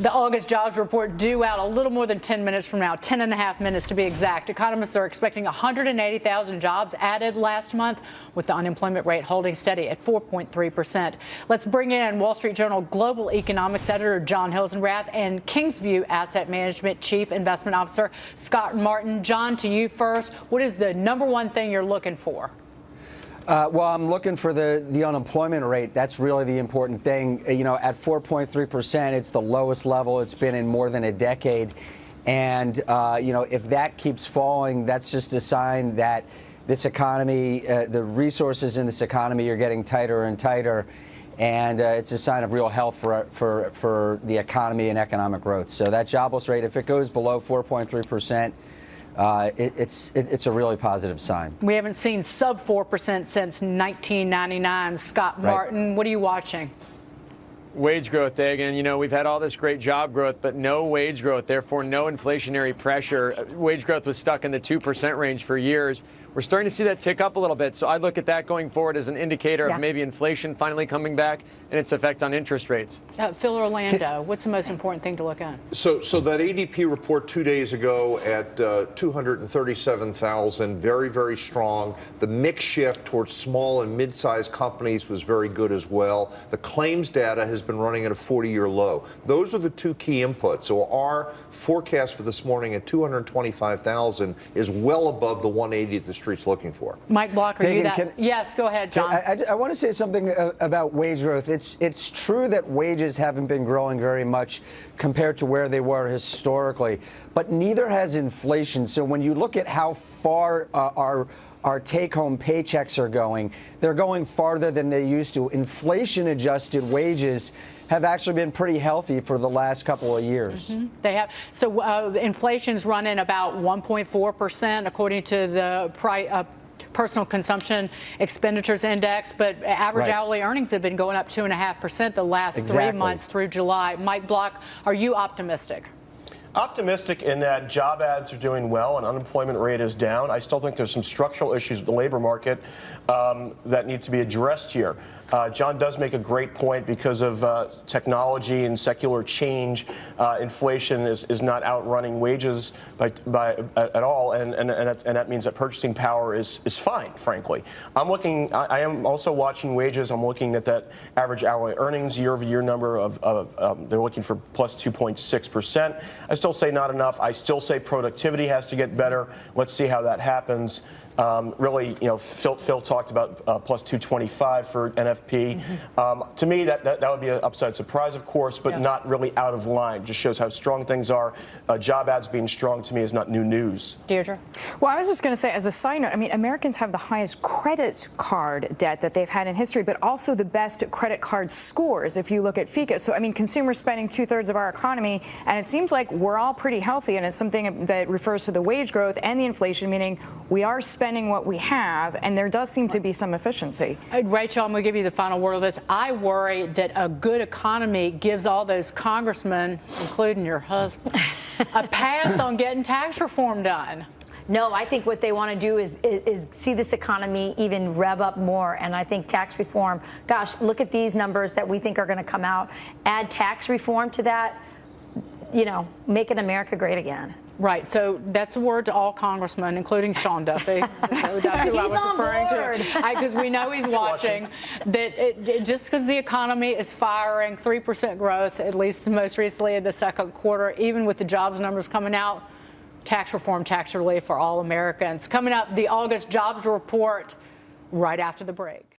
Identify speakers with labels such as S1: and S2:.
S1: The August jobs report due out a little more than 10 minutes from now, 10 and a half minutes to be exact. Economists are expecting 180,000 jobs added last month, with the unemployment rate holding steady at 4.3%. Let's bring in Wall Street Journal Global Economics Editor John Hilsenrath and Kingsview Asset Management Chief Investment Officer Scott Martin. John, to you first. What is the number one thing you're looking for?
S2: Well, I'm looking for the unemployment rate. That's really the important thing. You know, at 4.3%, it's the lowest level it's been in more than a decade. And, you know, if that keeps falling, that's just a sign that this economy, the resources in this economy are getting tighter and tighter. And it's a sign of real health for the economy and economic growth. So that jobless rate, if it goes below 4.3%, it's a really positive sign.
S1: We haven't seen sub 4% since 1999. Scott Martin, right. What are you watching?
S3: Wage growth, Dagan. You know, we've had all this great job growth, but no wage growth, therefore no inflationary pressure. Wage growth was stuck in the 2% range for years. We're starting to see that tick up a little bit. So I look at that going forward as an indicator of maybe inflation finally coming back and its effect on interest rates.
S1: Phil Orlando, what's the most important thing to look at?
S4: So that ADP report 2 days ago at 237,000, very, very strong. The mix shift towards small and mid-sized companies was very good as well. The claims data has been running at a 40-year low. Those are the two key inputs. So our forecast for this morning at 225,000 is well above the 180 that the street's looking for.
S1: Mike Block, are you that? Yes, go ahead, John.
S2: I want to say something about wage growth. It's true that wages haven't been growing very much compared to where they were historically, but neither has inflation. So when you look at how far our take-home paychecks are going, they're going farther than they used to. Inflation-adjusted wages have actually been pretty healthy for the last couple of years.
S1: They have. So inflation's running about 1.4%, according to the personal consumption expenditures index, but average hourly earnings have been going up 2.5% the last 3 months through July. Mike Block, are you optimistic?
S5: Optimistic in that job ads are doing well and unemployment rate is down. I still think there's some structural issues with the labor market that need to be addressed here. John does make a great point because of technology and secular change. Inflation is not outrunning wages at all, and that means that purchasing power is fine, frankly. I am also watching wages. I'm looking at that average hourly earnings year-over-year number they're looking for plus 2.6%. I still say not enough. I still say productivity has to get better. Let's see how that happens. Really, you know, Phil talked about plus 225 for NFP. To me, that would be an upside surprise, of course, but not really out of line. Just shows how strong things are. Job ads being strong to me is not new news.
S1: Deirdre?
S6: Well, I was just going to say, as a side note, I mean, Americans have the highest credit card debt that they've had in history, but also the best credit card scores if you look at FICO. So, I mean, consumers spending 2/3 of our economy, and it seems like we're all pretty healthy, and it's something that refers to the wage growth and the inflation, meaning we are spending what we have, and there does seem to be some efficiency.
S1: Rachel, I'm going to give you the final word of this. I worry that a good economy gives all those congressmen, including your husband, a pass on getting tax reform done.
S7: No, I think what they want to do is see this economy even rev up more. And I think tax reform, gosh, look at these numbers that we think are going to come out. Add tax reform to that, you know, making America great again.
S1: Right. So that's a word to all congressmen, including Sean Duffy. That's who I was referring to. Because we know he's watching. That just because the economy is firing 3% growth, at least most recently in the second quarter, even with the jobs numbers coming out, tax reform, tax relief for all Americans. Coming up, the August jobs report right after the break.